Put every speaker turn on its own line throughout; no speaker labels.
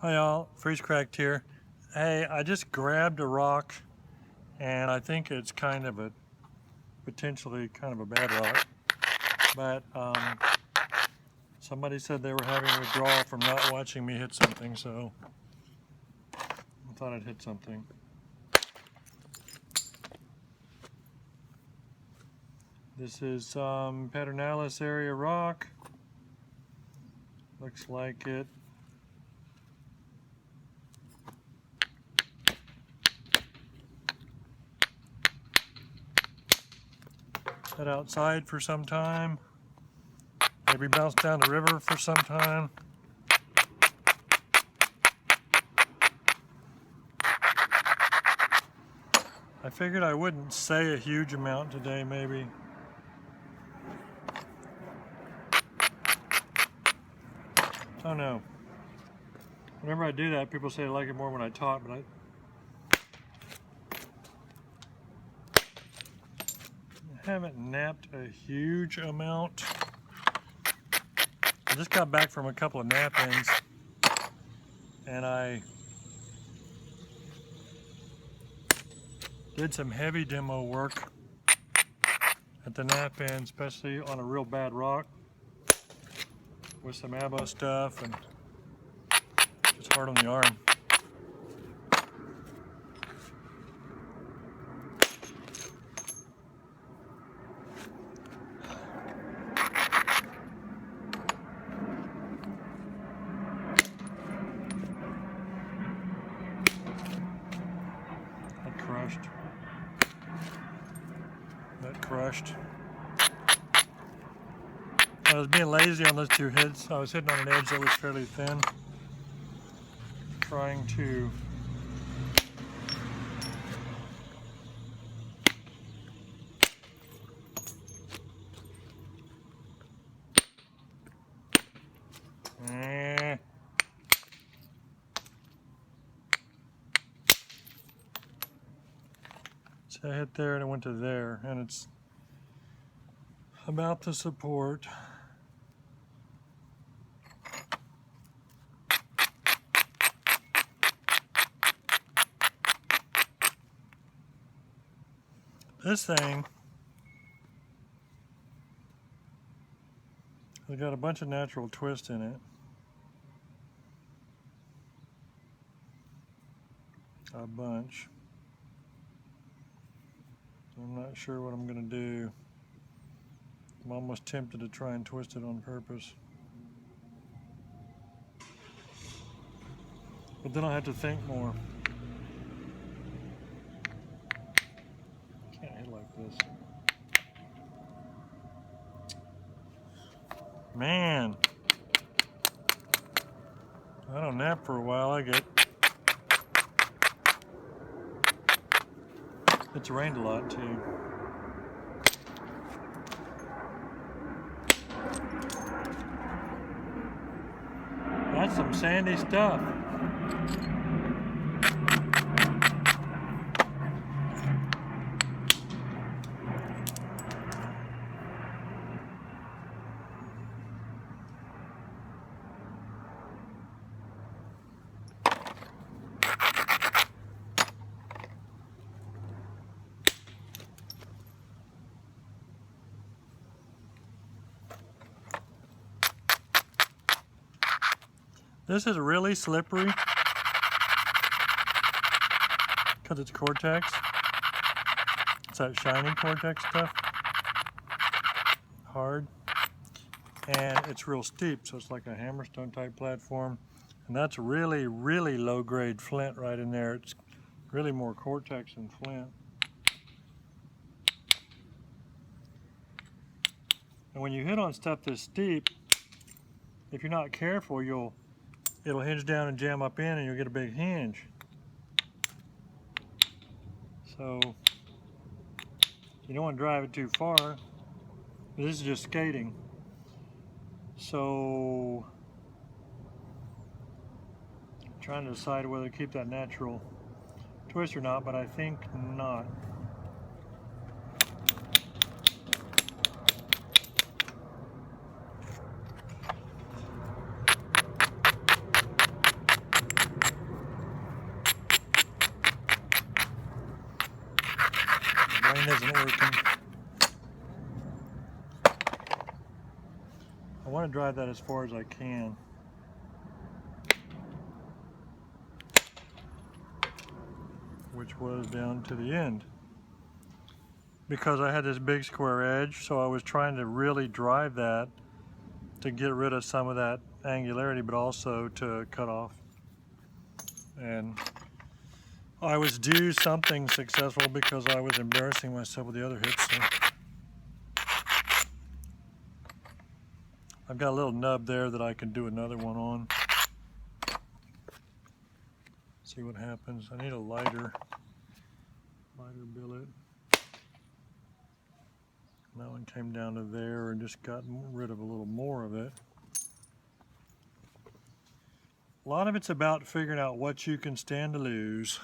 Hi y'all, Freeze Cracked here. Hey, I just grabbed a rock and I think it's potentially kind of a bad rock. But somebody said they were having withdrawal from not watching me hit something, so I thought I'd hit something. This is some perdernales area rock. Looks like it. Sat outside for some time. Maybe bounced down the river for some time. I figured I wouldn't say a huge amount today, maybe. I don't know. Whenever I do that, people say I like it more when I talk, but I haven't napped a huge amount. I just got back from a couple of nap-ins, and I did some heavy demo work at the nap-in, especially on a real bad rock with some abo stuff, and just hard on the arm. That crushed. I was being lazy on those two hits. I was hitting on an edge that was fairly thin. Trying to So I hit there and it went to there, and it's about the support. This thing has got a bunch of natural twist in it. A bunch. I'm not sure what I'm going to do. I'm almost tempted to try and twist it on purpose. But then I'll have to think more. Can't hit like this. Man. I don't nap for a while. It's rained a lot too. That's some sandy stuff. This is really slippery because it's Cortex. It's that shiny Cortex stuff. Hard. And it's real steep, so it's like a hammerstone type platform. And that's really, really low grade flint right in there. It's really more Cortex than flint. And when you hit on stuff this steep, if you're not careful, it'll hinge down and jam up in, and you'll get a big hinge. So you don't want to drive it too far. This is just skating. So I'm trying to decide whether to keep that natural twist or not, but I think not. flattening isn't working. I want to drive that as far as I can. Which was down to the end. Because I had this big square edge, so I was trying to really drive that to get rid of some of that angularity, but also to cut off. And I was due something successful because I was embarrassing myself with the other hits. So. I've got a little nub there that I can do another one on. See what happens. I need a lighter billet. That one came down to there and just got rid of a little more of it. A lot of it's about figuring out what you can stand to lose.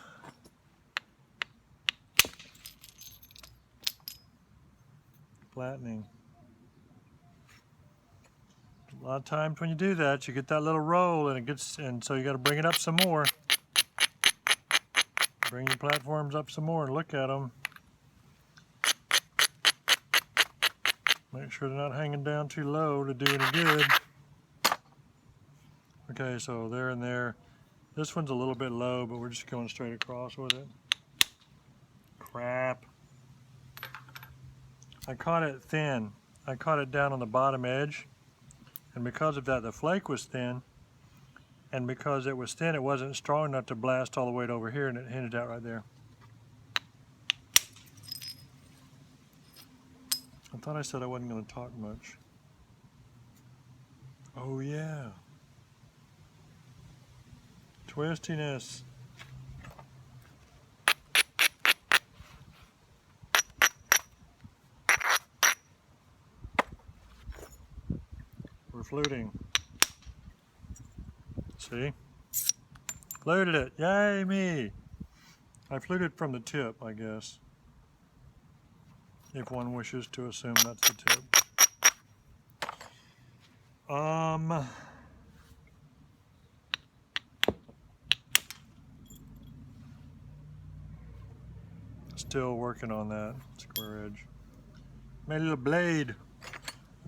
Flattening. A lot of times when you do that, you get that little roll and so you got to bring it up some more. Bring your platforms up some more and look at them. Make sure they're not hanging down too low to do any good. Okay, so there and there. This one's a little bit low, but we're just going straight across with it. Crap. I caught it thin. I caught it down on the bottom edge. And because of that, the flake was thin. And because it was thin, it wasn't strong enough to blast all the way to over here, and it hinted out right there. I thought I said I wasn't going to talk much. Oh yeah. Twistiness. We're fluting. See? Fluted it. Yay me! I fluted from the tip, I guess. If one wishes to assume that's the tip. Still working on that square edge. Made a little blade.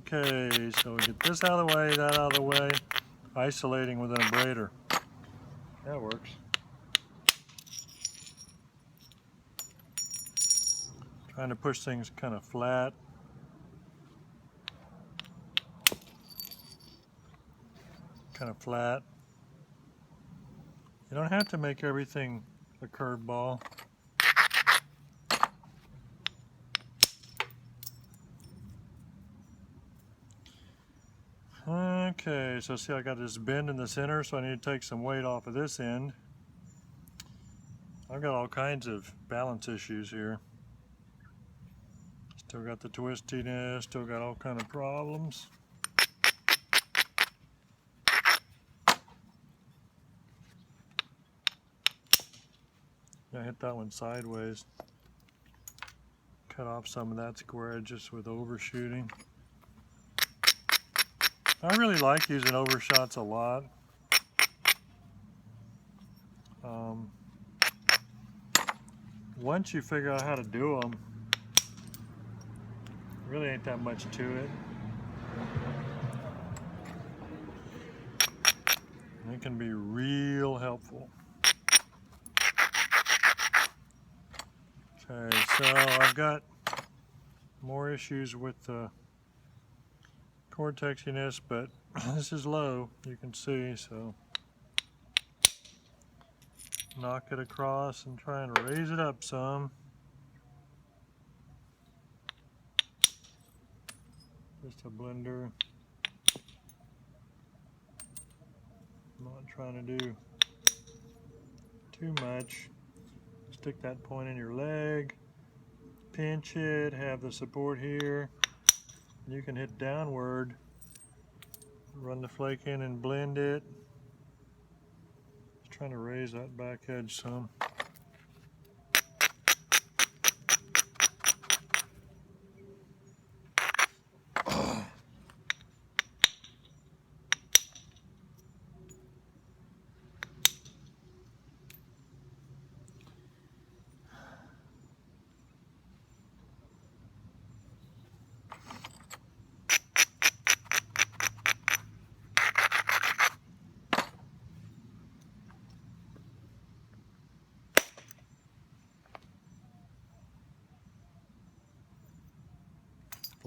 Okay, so we get this out of the way, that out of the way. Isolating with an abrader. That works. Trying to push things kind of flat. Kind of flat. You don't have to make everything a curved ball. Okay, so see I got this bend in the center, so I need to take some weight off of this end. I've got all kinds of balance issues here. Still got the twistiness, still got all kinds of problems. I hit that one sideways. Cut off some of that square edge just with overshooting. I really like using overshots a lot. Once you figure out how to do them, really ain't that much to it. It can be real helpful. Okay, so I've got more issues with the cortexiness, but this is low, you can see, so knock it across and try and raise it up some. Just a blender. I'm not trying to do too much. Stick that point in your leg, pinch it, have the support here. You can hit downward, run the flake in and blend it. Just trying to raise that back edge some.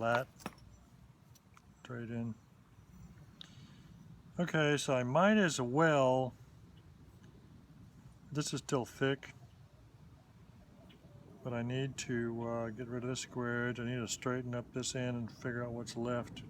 flat, straight in. Okay, so I might as well, this is still thick, but I need to get rid of this square edge. I need to straighten up this end and figure out what's left.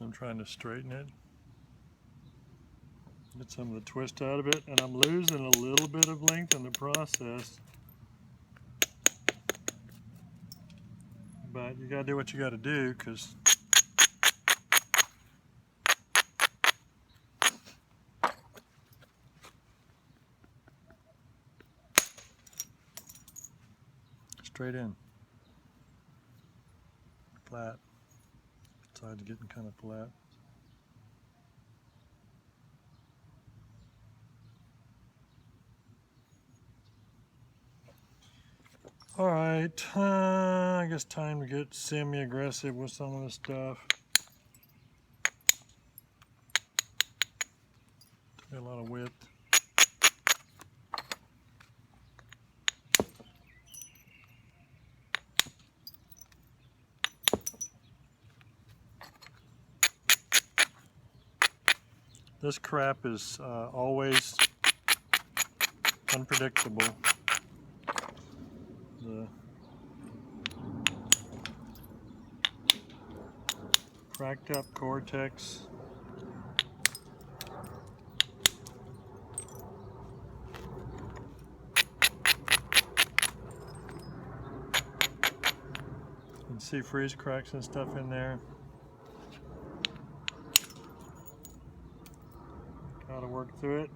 I'm trying to straighten it, get some of the twist out of it, and I'm losing a little bit of length in the process. But you gotta do what you gotta do, because straight in, flat. Side's getting kind of flat. All right, I guess time to get semi-aggressive with some of this stuff. Got a lot of width. This crap is always unpredictable. The cracked up cortex. You can see freeze cracks and stuff in there. Gotta work through it.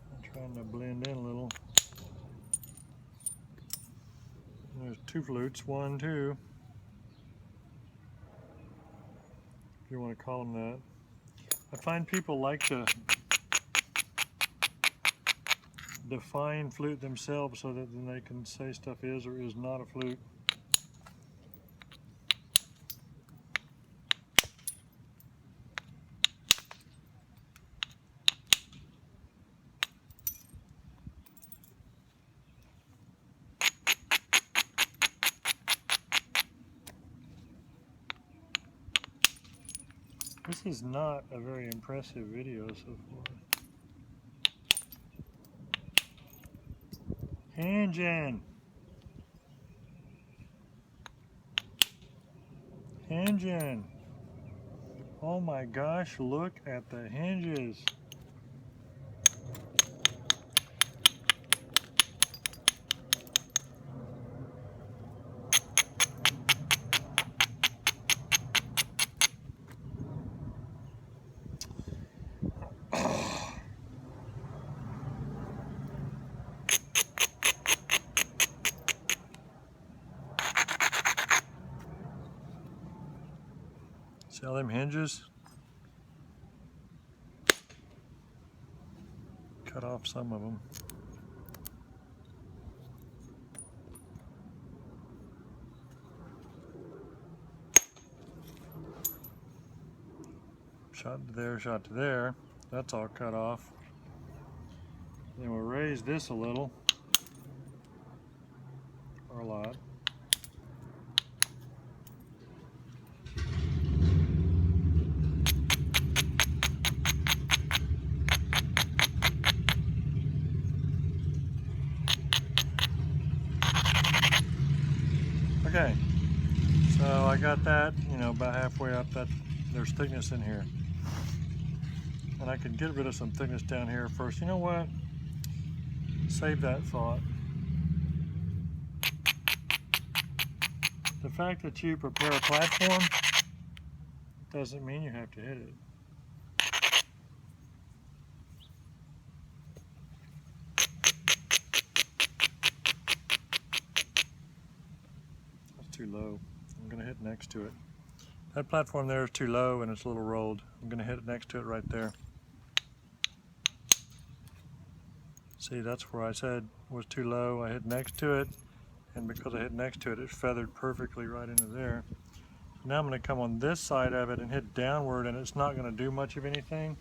I'm trying to blend in a little. There's two flutes, 1, 2. If you want to call them that. I find people like to define flute themselves so that then they can say stuff is or is not a flute. This is not a very impressive video so far. Hinge in. Oh my gosh, look at the hinges. See all them hinges? Cut off some of them. Shot to there, shot to there. That's all cut off. Then we'll raise this a little, or a lot. Okay, so I got that, you know, about halfway up. That there's thickness in here, and I can get rid of some thickness down here first. You know what? save that thought. The fact that you prepare a platform doesn't mean you have to hit it. That's too low. I'm going to hit next to it. That platform there is too low and it's a little rolled. I'm going to hit it next to it right there. See, that's where I said was too low. I hit next to it, and because I hit next to it, it feathered perfectly right into there. So now I'm going to come on this side of it and hit downward, and it's not going to do much of anything,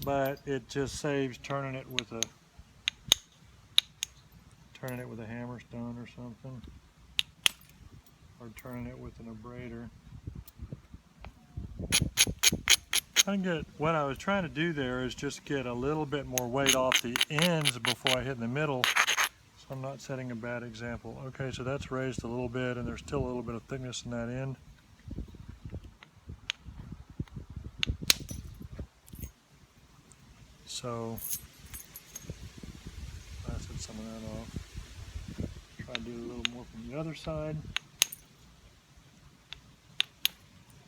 but it just saves turning it with a hammer stone or something, or turning it with an abrader. What I was trying to do there is just get a little bit more weight off the ends before I hit in the middle, so I'm not setting a bad example. Okay, so that's raised a little bit, and there's still a little bit of thickness in that end. So I set some of that off. Try to do a little more from the other side.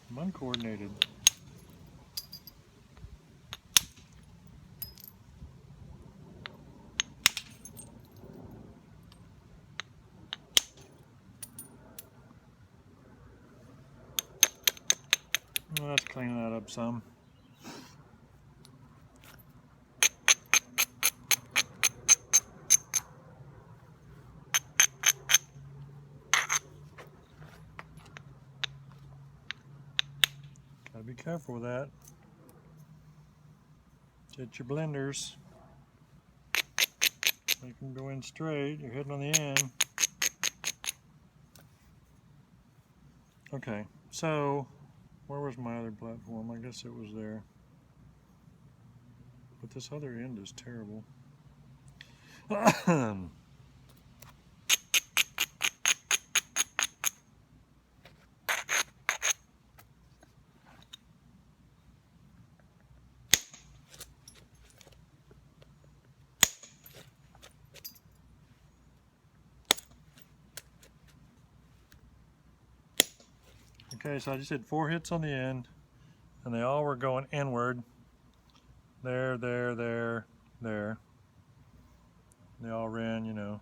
I'm uncoordinated. Well, let's clean that up some. Gotta be careful with that. Get your blenders. Make them go in straight. You're hitting on the end. Okay, so where was my other platform? I guess it was there. But this other end is terrible. Okay, so I just did 4 hits on the end, and they all were going inward. There, there, there, there. They all ran, you know,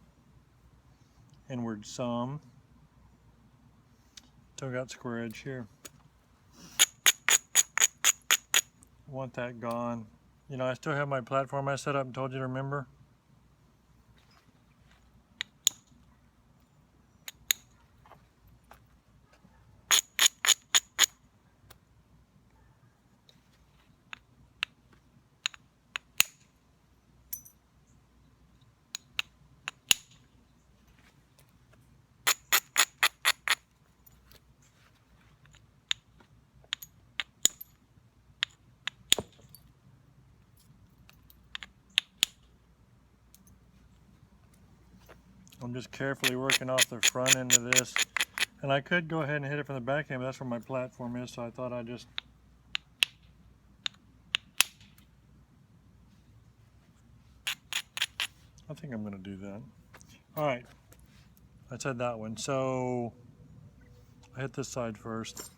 inward some. Still got square edge here. Want that gone. You know, I still have my platform I set up and told you to remember. I'm just carefully working off the front end of this. And I could go ahead and hit it from the back end, but that's where my platform is, so I thought I'd just... I think I'm going to do that. Alright, I said that one. So, I hit this side first.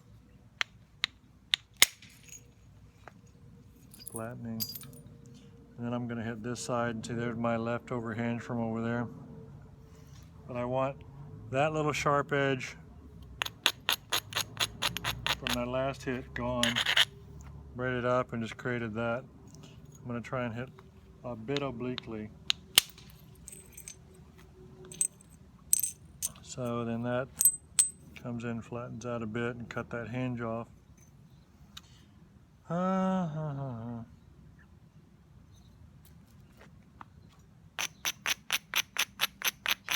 Flattening. And then I'm going to hit this side, and see there's my leftover hinge from over there. But I want that little sharp edge from that last hit gone. Braided up and just created that. I'm going to try and hit a bit obliquely. So then that comes in, flattens out a bit, and cut that hinge off.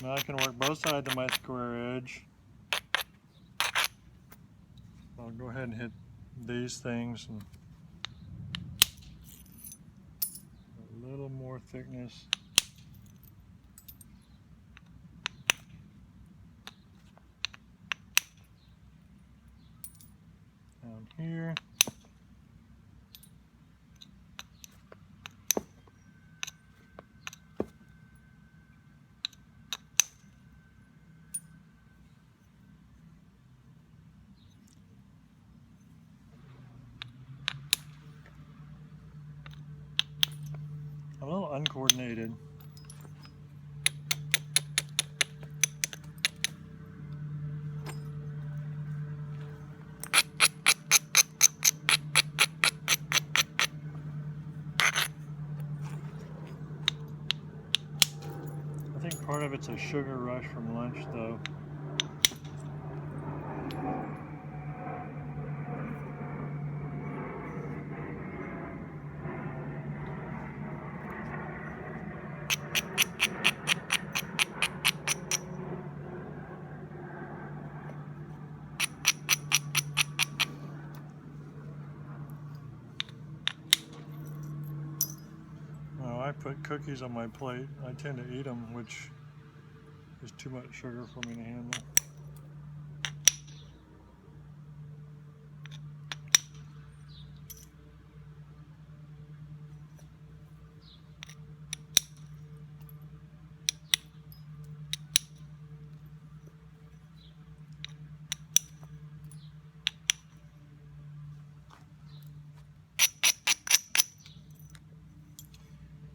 Now I can work both sides of my square edge. I'll go ahead and hit these things and a little more thickness. Down here. uncoordinated. I think part of it's a sugar rush from lunch though. I put cookies on my plate. I tend to eat them, which is too much sugar for me to handle.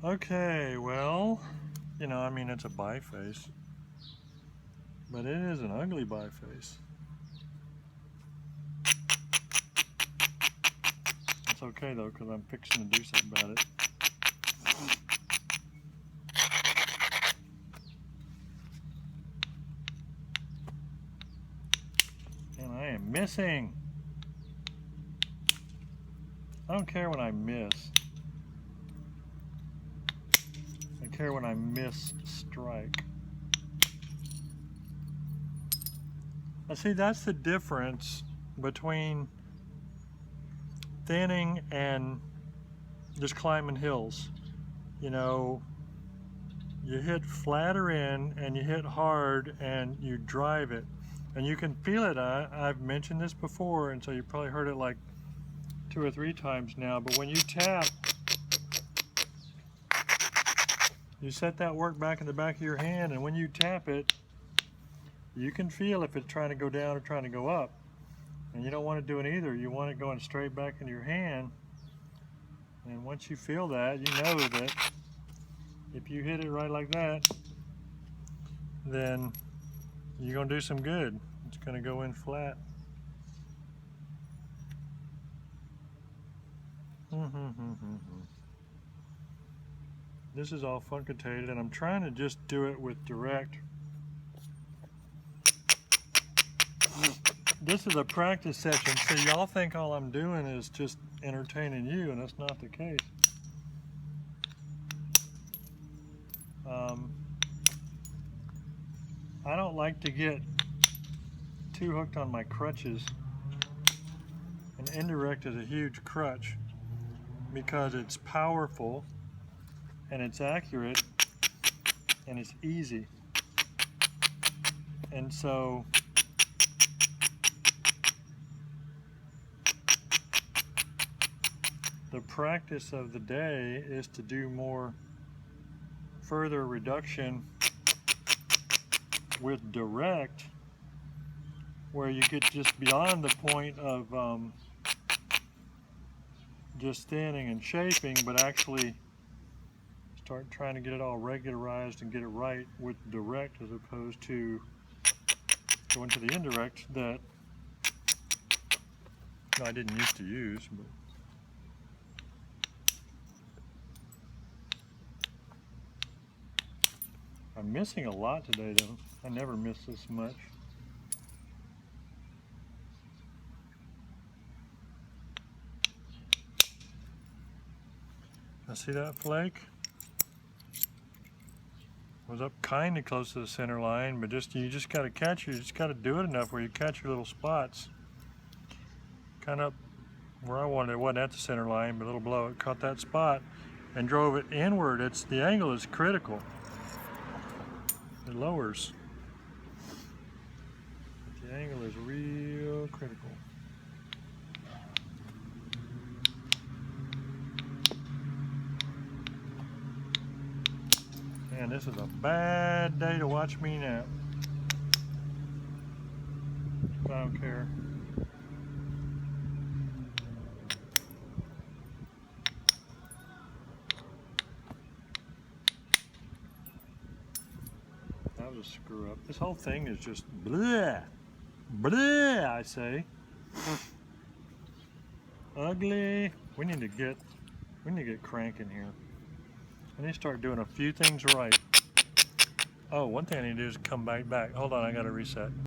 Okay, well, you know, I mean, it's a biface, but it is an ugly biface. It's okay though, because I'm fixing to do something about it. And I am missing. I don't care when I miss. I care when I miss strike. Now see, that's the difference between thinning and just climbing hills. You know, you hit flatter in and you hit hard and you drive it. And you can feel it. I've mentioned this before, and so you probably heard it like 2 or 3 times now, but when you tap, you set that work back in the back of your hand, and when you tap it, you can feel if it's trying to go down or trying to go up. And you don't want to do it either. You want it going straight back into your hand. And once you feel that, you know that if you hit it right like that, then you're going to do some good. It's going to go in flat. This is all funkated, and I'm trying to just do it with direct. This is a practice session, so y'all think all I'm doing is just entertaining you, and that's not the case. I don't like to get too hooked on my crutches. An indirect is a huge crutch because it's powerful and it's accurate and it's easy. And so the practice of the day is to do more further reduction with direct, where you get just beyond the point of just thinning and shaping, but actually start trying to get it all regularized and get it right with direct, as opposed to going to the indirect that I didn't used to use. But I'm missing a lot today though. I never miss this much. Now see that flake? Was up kind of close to the center line, but you just got to catch it. You just got to do it enough where you catch your little spots. Kind of where I wanted it. It wasn't at the center line, but a little below it. Caught that spot and drove it inward. The angle is critical. It lowers. But the angle is real critical. Man, this is a bad day to watch me nap. But I don't care. a screw up. This whole thing is just bleh, bleh, I say. Ugly. We need to get cranking here. I need to start doing a few things right. Oh, one thing I need to do is come back. Hold on, I gotta reset.